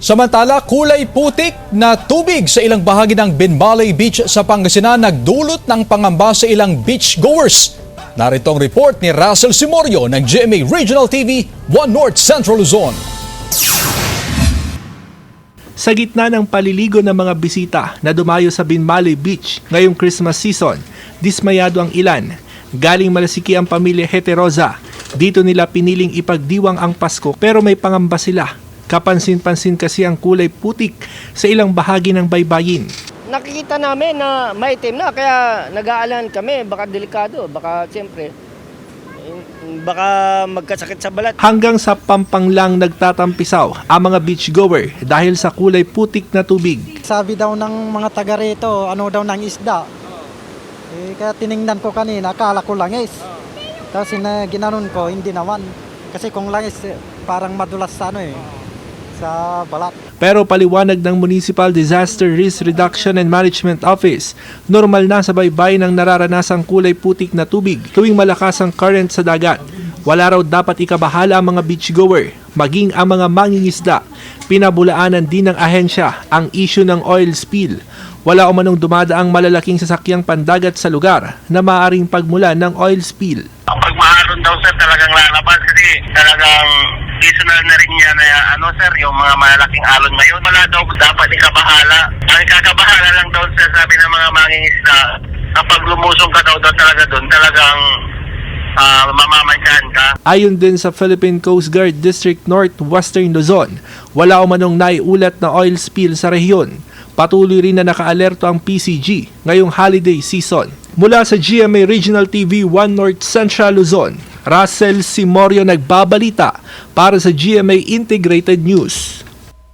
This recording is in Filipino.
Samantala, kulay putik na tubig sa ilang bahagi ng Binmalay Beach sa Pangasinan nagdulot ng pangamba sa ilang beachgoers. Narito ang report ni Russell Simorio ng GMA Regional TV, 1 North Central Luzon. Sa gitna ng paliligo ng mga bisita na dumayo sa Binmalay Beach ngayong Christmas season, dismayado ang ilan. Galing Malasiki ang pamilya Heterosa. Dito nila piniling ipagdiwang ang Pasko pero may pangamba sila. Kapansin-pansin kasi ang kulay putik sa ilang bahagi ng baybayin. Nakikita namin na maitim na kaya nag-aalangan kami, baka delikado, baka siyempre baka magkasakit sa balat. Hanggang sa Pampanglang nagtatampisaw ang mga beachgoer dahil sa kulay putik na tubig. Sabi daw ng mga taga rito, ano daw ng isda. Kaya tiningnan ko kanina, akala ko langis. Tapos ginanon ko, hindi naman. Kasi kung langis, parang madulas sa sa balat. Pero paliwanag ng Municipal Disaster Risk Reduction and Management Office, normal na sa baybayin ang nararanasang kulay putik na tubig tuwing malakas ang current sa dagat. Wala raw dapat ikabahala ang mga beachgoer, maging ang mga mangingisda. Pinabulaanan din ng ahensya ang issue ng oil spill. Wala umanong dumadaang malalaking sasakyang pandagat sa lugar na maaaring pagmulan ng oil spill. Pag maaron daw sir, talagang lalabas kasi talagang seasonal na rin yan na sir, yung mga malalaking alon ngayon. Wala daw dapat ikabahala. Ang ikakabahala lang daw sir, sabi ng mga mangingisda, kapag lumusong ka daw talaga doon, talagang mamamansyahan ka. Ayon din sa Philippine Coast Guard District North, Western Luzon, wala umanong naiulat na oil spill sa rehiyon. Patuloy rin na nakaalerto ang PCG ngayong holiday season. Mula sa GMA Regional TV 1 North Central Luzon, Russell Simorio nagbabalita para sa GMA Integrated News.